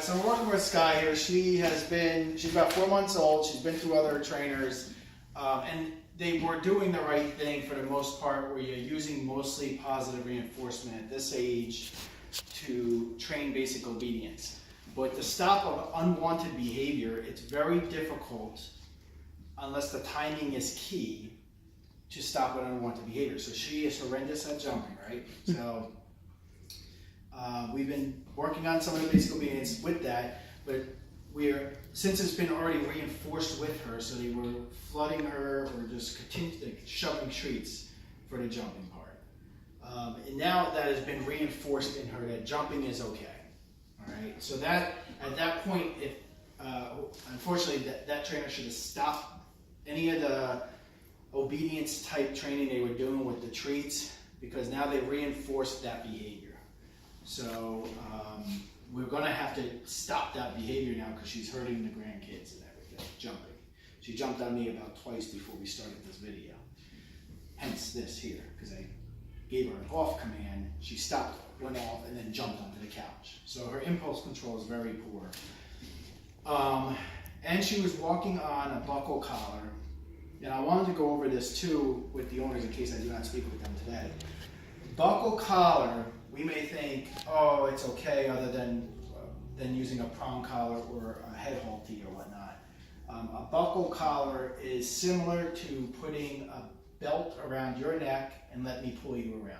So we're working with Sky here. She's about 4 months old. She's been through other trainers, and they were doing the right thing for the most part, where you're using mostly positive reinforcement at this age to train basic obedience. But to stop unwanted behavior, it's very difficult unless the timing is key to stop an unwanted behavior. So she is horrendous at jumping, right? So we've been working on some of the basic obedience with that, but since it's been already reinforced with her, so they were flooding her or just continuing shoving treats for the jumping part. And now that has been reinforced in her that jumping is okay. All right. So that at that point, unfortunately, that trainer should have stopped any of the obedience type training they were doing with the treats, because now they reinforced that behavior. So we're going to have to stop that behavior now, because she's hurting the grandkids and everything, jumping. She jumped on me about twice before we started this video. Hence this here, because I gave her an off command. She stopped, went off, and then jumped onto the couch. So her impulse control is very poor. And she was walking on a buckle collar. And I wanted to go over this too with the owners in case I do not speak with them today. Buckle collar, we may think, oh, it's okay other than using a prong collar or a head halter or whatnot. A buckle collar is similar to putting a belt around your neck and let me pull you around.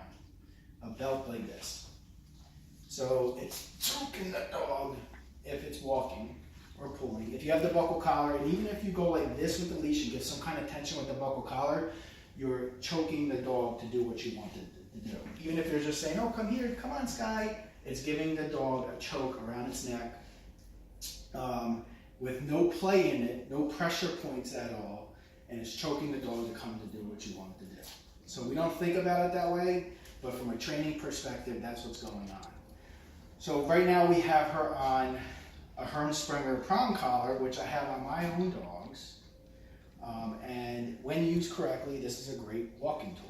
A belt like this. So it's choking the dog if it's walking or pulling. If you have the buckle collar, and even if you go like this with the leash and get some kind of tension with the buckle collar, you're choking the dog to do what you want to do. Even if you're just saying, oh, come here, come on, Sky, it's giving the dog a choke around its neck with no play in it, no pressure points at all, and it's choking the dog to come to do what you want it to do. So we don't think about it that way, but from a training perspective, that's what's going on. So right now we have her on a Hermspringer prong collar, which I have on my own dogs. And when used correctly, this is a great walking tool.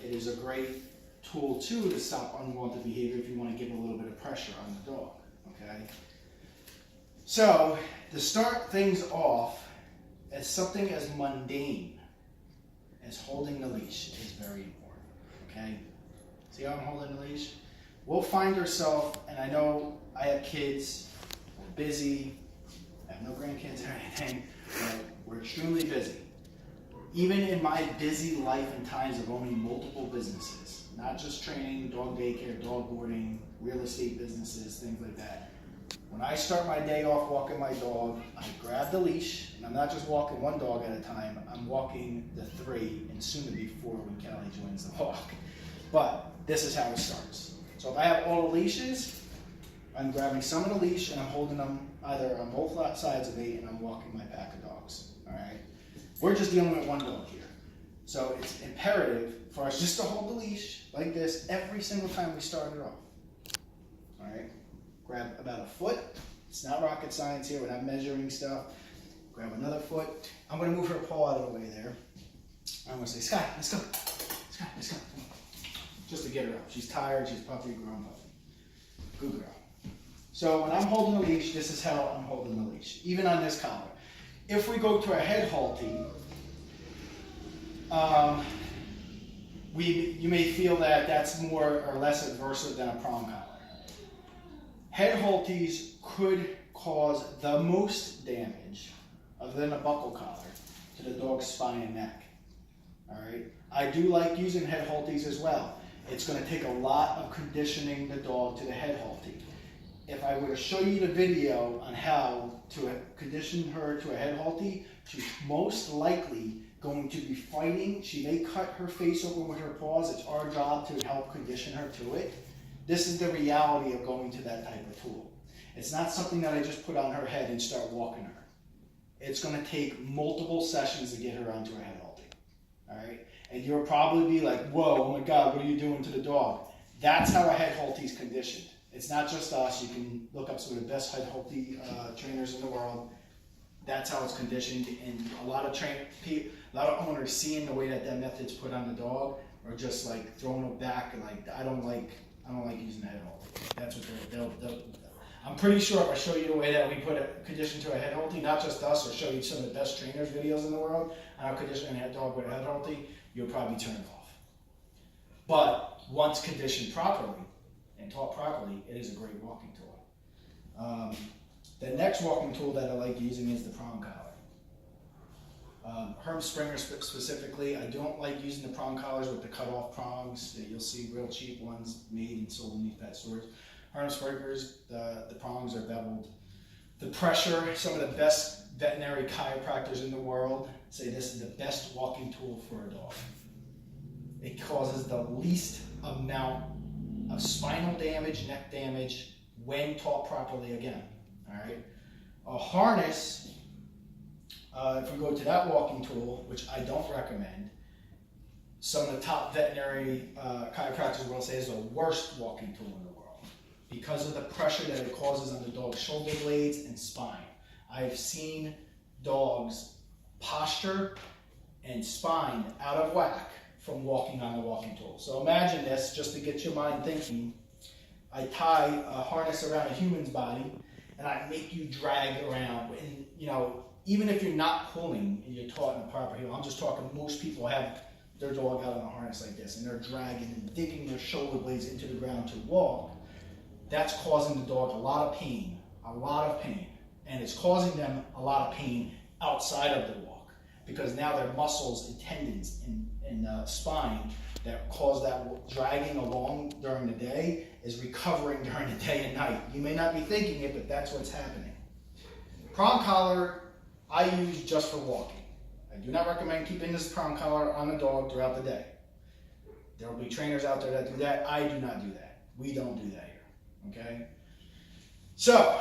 It is a great tool too to stop unwanted behavior if you want to give a little bit of pressure on the dog. Okay. So to start things off, as something as mundane as holding the leash is very important. Okay. See how I'm holding the leash? We'll find ourselves, and I know I have kids, we're busy, I have no grandkids or anything, but we're extremely busy. Even in my busy life and times of owning multiple businesses, not just training, dog daycare, dog boarding, real estate businesses, things like that. When I start my day off walking my dog, I grab the leash, and I'm not just walking one dog at a time, I'm walking the 3, and soon to be 4 when Kelly joins the walk. But this is how it starts. So if I have all the leashes, I'm grabbing some of the leash and I'm holding them either on both sides of me, and I'm walking my pack of dogs. All right. We're just dealing with one dog here. So it's imperative for us just to hold the leash like this every single time we start it off. All right. Grab about a foot. It's not rocket science here. We're not measuring stuff. Grab another foot. I'm going to move her paw out of the way there. I'm going to say, Sky, let's go. Sky, let's go. Just to get her up. She's tired. She's puppy, grown puppy. Good girl. So when I'm holding the leash, this is how I'm holding the leash, even on this collar. If we go to a head halting, you may feel that that's more or less adversive than a prong collar. Head halties could cause the most damage, other than a buckle collar, to the dog's spine and neck. All right. I do like using head halties as well. It's going to take a lot of conditioning the dog to the head haltie. If I were to show you the video on how to condition her to a head haltie, she's most likely going to be fighting. She may cut her face open with her paws. It's our job to help condition her to it. This is the reality of going to that type of tool. It's not something that I just put on her head and start walking her. It's going to take multiple sessions to get her onto a head haltie. All right? And you'll probably be like, whoa, oh my God, what are you doing to the dog? That's how a head haltie is conditioned. It's not just us. You can look up some of the best head haltie trainers in the world. That's how it's conditioned. And a lot of owners seeing the way that method's put on the dog are just like throwing it back and like, I don't like using the head haltie. That's what they'll I'm pretty sure if I show you the way that we put a condition to a head halty, not just us, or show you some of the best trainers videos in the world on how conditioning a dog with a head halty, you'll probably turn it off. But once conditioned properly and taught properly, it is a great walking tool. The next walking tool that I like using is the prong collar. Herm Springer specifically, I don't like using the prong collars with the cut-off prongs that you'll see real cheap ones made and sold in these pet stores. Herm Springer's, the prongs are beveled. The pressure, some of the best veterinary chiropractors in the world say this is the best walking tool for a dog. It causes the least amount of spinal damage, neck damage, when taught properly again. All right. A harness, if we go to that walking tool, which I don't recommend, some of the top veterinary chiropractors will say is the worst walking tool in the world because of the pressure that it causes on the dog's shoulder blades and spine. I've seen dogs' posture and spine out of whack from walking on the walking tool. So imagine this, just to get your mind thinking. I tie a harness around a human's body and I make you drag around. And, you know, even if you're not pulling and you're taught in the proper heel, I'm just talking, most people have their dog out on a harness like this and they're dragging and digging their shoulder blades into the ground to walk. That's causing the dog a lot of pain, and it's causing them a lot of pain outside of the walk because now their muscles and tendons and spine that cause that dragging along during the day is recovering during the day and night. You may not be thinking it, but that's what's happening. Prong collar I use just for walking. I do not recommend keeping this prong collar on the dog throughout the day. There will be trainers out there that do that. I do not do that. We don't do that here, okay? So,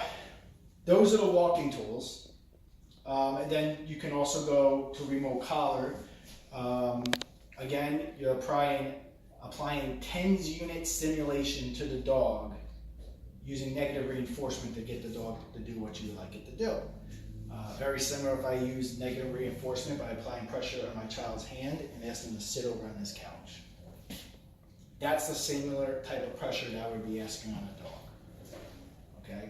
those are the walking tools. And then you can also go to remote collar. Again, you're applying TENS unit stimulation to the dog using negative reinforcement to get the dog to do what you would like it to do. Very similar if I use negative reinforcement by applying pressure on my child's hand and ask them to sit over on this couch. That's the similar type of pressure that I would be asking on a dog. Okay?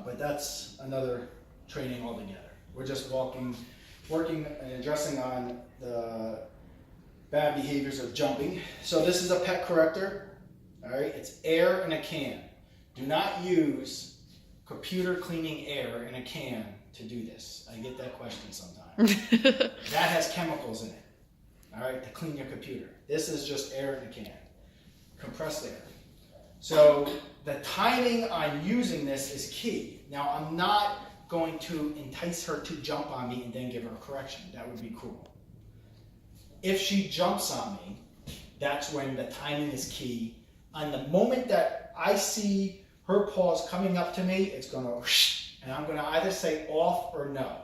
But that's another training altogether. We're just working and addressing on the bad behaviors of jumping. So this is a pet corrector. All right, it's air in a can. Do not use computer cleaning air in a can to do this. I get that question sometimes. That has chemicals in it. All right, to clean your computer. This is just air in a can, compressed air. So the timing on using this is key. Now I'm not going to entice her to jump on me and then give her a correction. That would be cruel. If she jumps on me, that's when the timing is key. On the moment that I see her paws coming up to me, it's going to whoosh, and I'm going to either say off or no.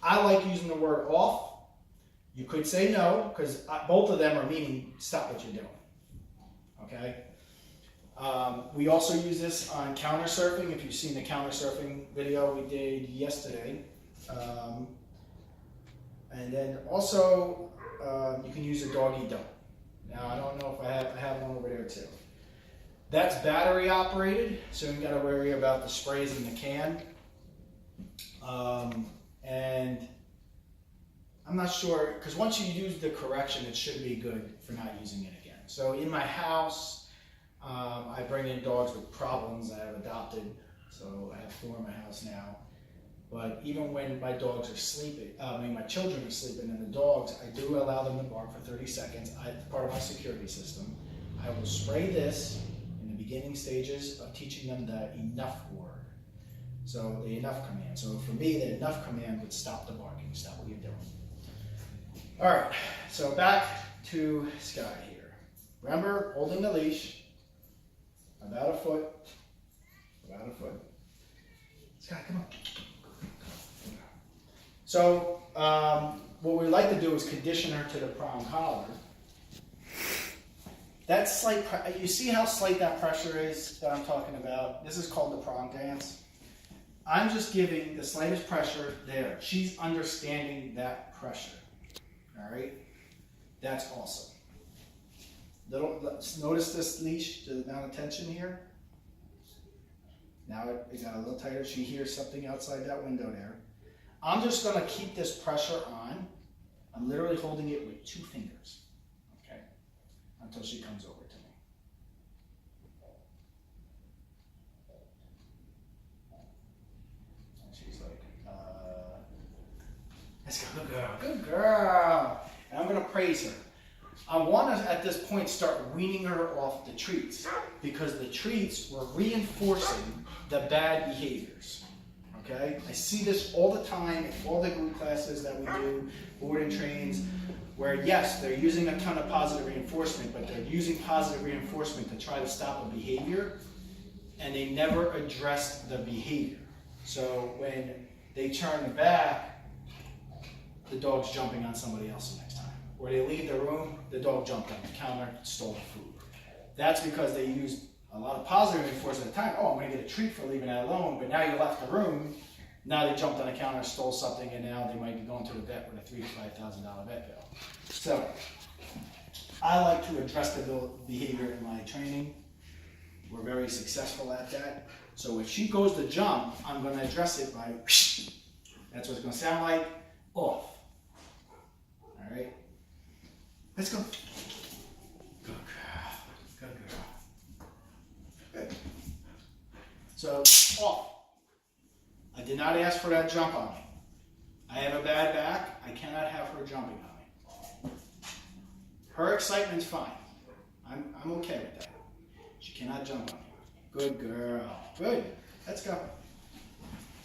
I like using the word off. You could say no, because both of them are meaning stop what you're doing. Okay? We also use this on counter surfing. If you've seen the counter surfing video we did yesterday. And then also, you can use a doggy dump. Now, I don't know if I have one over there too. That's battery operated, so you got to worry about the sprays in the can. And I'm not sure, because once you use the correction, it should be good for not using it again. So in my house, I bring in dogs with problems I have adopted. So I have 4 in my house now. But even when my dogs are sleeping, my children are sleeping, and the dogs, I do allow them to bark for 30 seconds. Part of my security system. I will spray this in the beginning stages of teaching them the enough word. So the enough command. So for me, the enough command would stop the barking, stop what you're doing. All right, so back to Sky here. Remember, holding the leash, about a foot. Sky, come on. So what we like to do is condition her to the prong collar. That slight, you see how slight that pressure is that I'm talking about? This is called the prong dance. I'm just giving the slightest pressure there. She's understanding that pressure. All right? That's awesome. Notice this leash, the amount of tension here. Now it got a little tighter. She hears something outside that window there. I'm just going to keep this pressure on. I'm literally holding it with 2 fingers, okay, until she comes over to me. And she's like, let's go, good girl, good girl. And I'm going to praise her. I want to, at this point, start weaning her off the treats, because the treats were reinforcing the bad behaviors. Okay? I see this all the time in all the group classes that we do, board and trains, where yes, they're using a ton of positive reinforcement, but they're using positive reinforcement to try to stop a behavior, and they never address the behavior. So when they turn back, the dog's jumping on somebody else the next time. Or they leave the room, the dog jumped on the counter, stole the food. That's because they used a lot of positive reinforcement at the time. Oh, I'm going to get a treat for leaving that alone, but now you left the room, now they jumped on the counter, stole something, and now they might be going to the vet with a $3,000 to $5,000 vet bill. So, I like to address the behavior in my training. We're very successful at that. So if she goes to jump, I'm going to address it by, that's what it's going to sound like, off. All right? Let's go. Good girl. Good girl. Good. So, off. I did not ask for that jump on me. I have a bad back. I cannot have her jumping on me. Her excitement's fine. I'm okay with that. She cannot jump on me. Good girl. Good. Let's go.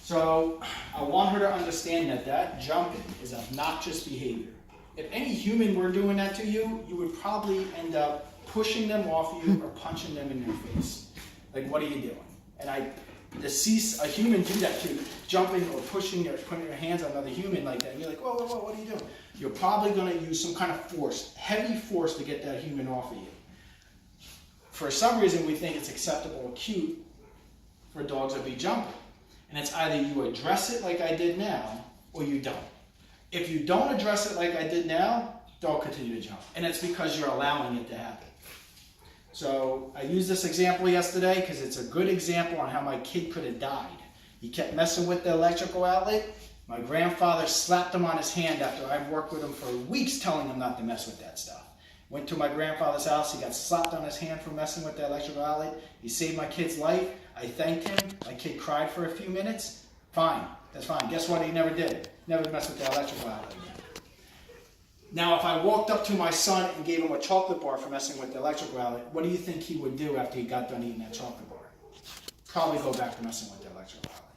So, I want her to understand that that jumping is obnoxious behavior. If any human were doing that to you, you would probably end up pushing them off you or punching them in their face. Like, what are you doing? And to see a human do that to you, jumping or pushing or putting your hands on another human like that, and you're like, whoa, whoa, whoa, what are you doing? You're probably going to use some kind of force, heavy force, to get that human off of you. For some reason, we think it's acceptable or cute for dogs to be jumping. And it's either you address it like I did now, or you don't. If you don't address it like I did now, dog continue to jump. And it's because you're allowing it to happen. So I used this example yesterday because it's a good example on how my kid could have died. He kept messing with the electrical outlet. My grandfather slapped him on his hand after I've worked with him for weeks telling him not to mess with that stuff. Went to my grandfather's house. He got slapped on his hand for messing with the electrical outlet. He saved my kid's life. I thanked him. My kid cried for a few minutes. Fine. That's fine. Guess what? He never did. Never messed with the electrical outlet again. Now, if I walked up to my son and gave him a chocolate bar for messing with the electrical outlet, what do you think he would do after he got done eating that chocolate bar? Probably go back to messing with the electrical outlet.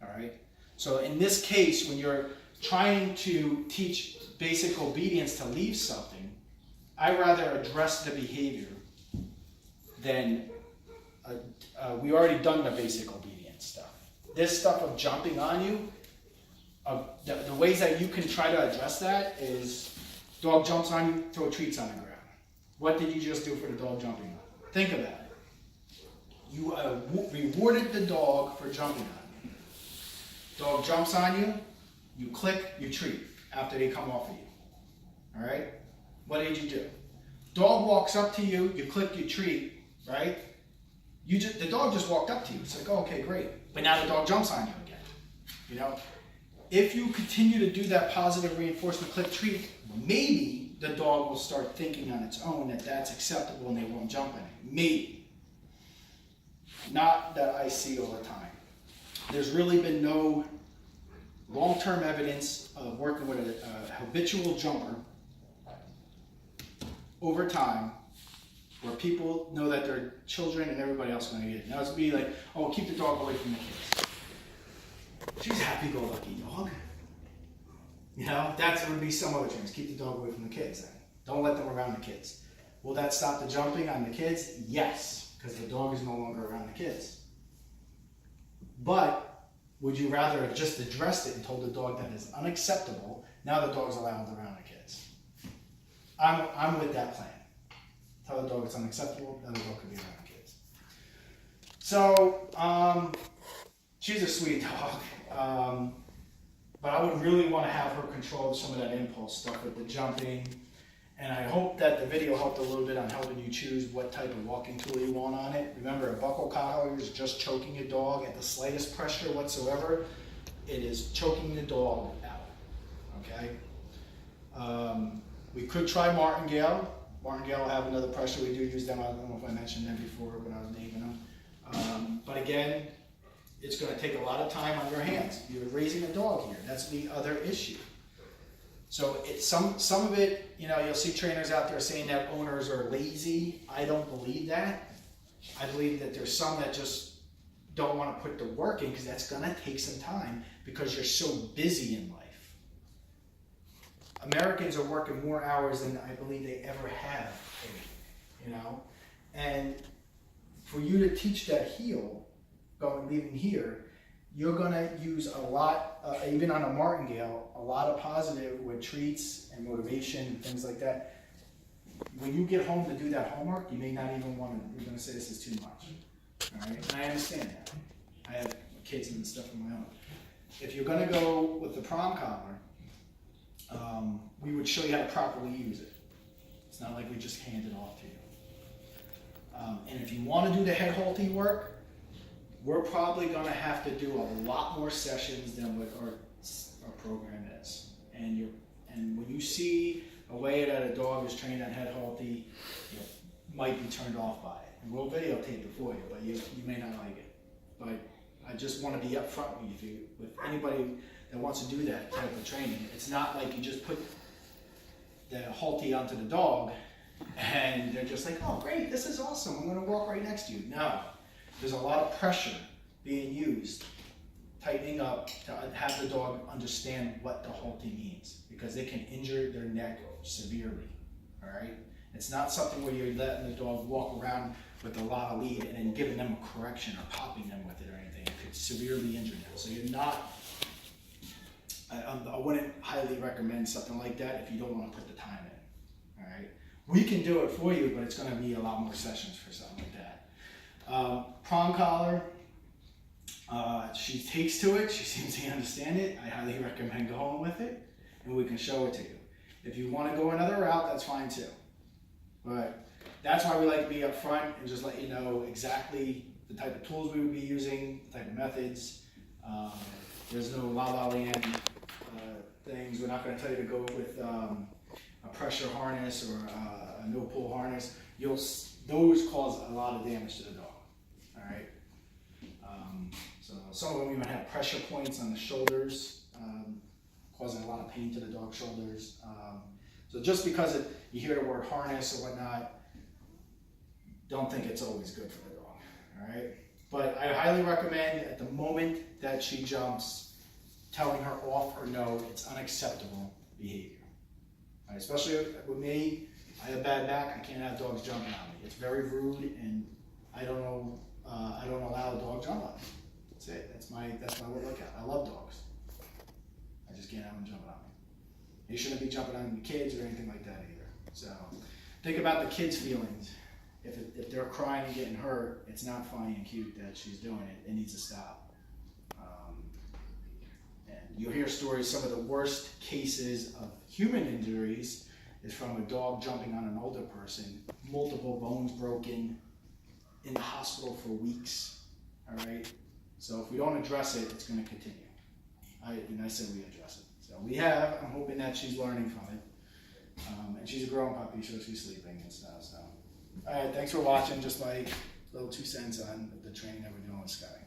All right? So in this case, when you're trying to teach basic obedience to leave something, I'd rather address the behavior than we already done the basic obedience stuff. This stuff of jumping on you, the ways that you can try to address that is dog jumps on you, throw treats on the ground. What did you just do for the dog jumping on? Think about it. You rewarded the dog for jumping on you. Dog jumps on you, you click, you treat after they come off of you. All right? What did you do? Dog walks up to you, you click, you treat, right? The dog just walked up to you. It's like, oh, okay, great. But now the dog jumps on you again. You know? If you continue to do that positive reinforcement click treat, maybe the dog will start thinking on its own that that's acceptable and they won't jump on it. Maybe. Not that I see all the time. There's really been no long-term evidence of working with a habitual jumper over time where people know that their children and everybody else is going to get it. Now it's be like, oh, keep the dog away from the kids. She's a happy-go-lucky dog. You know, that would be some other things. Keep the dog away from the kids. Then. Don't let them around the kids. Will that stop the jumping on the kids? Yes, because the dog is no longer around the kids. But would you rather have just addressed it and told the dog that is unacceptable? Now the dog's allowed around the kids. I'm with that plan. Tell the dog it's unacceptable. Now the dog can be around the kids. So she's a sweet dog. But I would really want to have her control some of that impulse stuff with the jumping And I hope that the video helped a little bit on helping you choose what type of walking tool you want on it. Remember, a buckle collar is just choking a dog at the slightest pressure whatsoever. It is choking the dog out, okay? We could try martingale. Martingale will have another pressure. We do use them. I don't know if I mentioned them before when I was naming them. But again, it's going to take a lot of time on your hands. You're raising a dog here. That's the other issue. So it's some of it, you know, you'll see trainers out there saying that owners are lazy. I don't believe that. I believe that there's some that just don't want to put the work in because that's going to take some time because you're so busy in life. Americans are working more hours than I believe they ever have, you know. And for you to teach that heel, leaving here, you're going to use a lot, even on a martingale, a lot of positive with treats and motivation and things like that. When you get home to do that homework, you may not even want to, you're going to say this is too much. All right? And I understand that. I have kids and stuff of my own. If you're going to go with the prong collar, we would show you how to properly use it. It's not like we just hand it off to you. And if you want to do the head halty work, we're probably going to have to do a lot more sessions than what our program is. And when you see a way that a dog is trained on head halty, you might be turned off by it. And we'll videotape it for you, but you may not like it. But I just want to be upfront with anybody that wants to do that type of training. It's not like you just put the halty onto the dog and they're just like, oh great, this is awesome, I'm going to walk right next to you. No. There's a lot of pressure being used, tightening up to have the dog understand what the halting means because they can injure their neck severely, all right? It's not something where you're letting the dog walk around with a lot of lead and then giving them a correction or popping them with it or anything. It could severely injure them. So you're not, I wouldn't highly recommend something like that if you don't want to put the time in, all right? We can do it for you, but it's going to be a lot more sessions for something like that. Prong collar, she takes to it, she seems to understand it. I highly recommend going with it and we can show it to you. If you want to go another route, that's fine too. But that's why we like to be up front and just let you know exactly the type of tools we would be using, the type of methods. There's no la-la land things. We're not going to tell you to go with a pressure harness or a no-pull harness. Those cause a lot of damage to the dog. All right. So some of them even have pressure points on the shoulders, causing a lot of pain to the dog's shoulders. So just because you hear the word harness or whatnot, don't think it's always good for the dog. All right. But I highly recommend at the moment that she jumps, telling her off or no. It's unacceptable behavior. All right? Especially with me. I have bad back. I can't have dogs jumping on me. It's very rude, and I don't know. I don't allow a dog jump on me. That's it. That's my lookout. I love dogs. I just can't have them jumping on me. They shouldn't be jumping on the kids or anything like that either. So think about the kids' feelings. If they're crying and getting hurt, it's not funny and cute that she's doing it. It needs to stop. And you'll hear stories. Some of the worst cases of human injuries is from a dog jumping on an older person, multiple bones broken, in the hospital for weeks, all right? So if we don't address it, it's gonna continue. I said we address it. So we have, I'm hoping that she's learning from it. And she's a grown puppy, so she's sleeping and stuff, so. All right, thanks for watching, just like little 2 cents on the training that we're doing with Sky.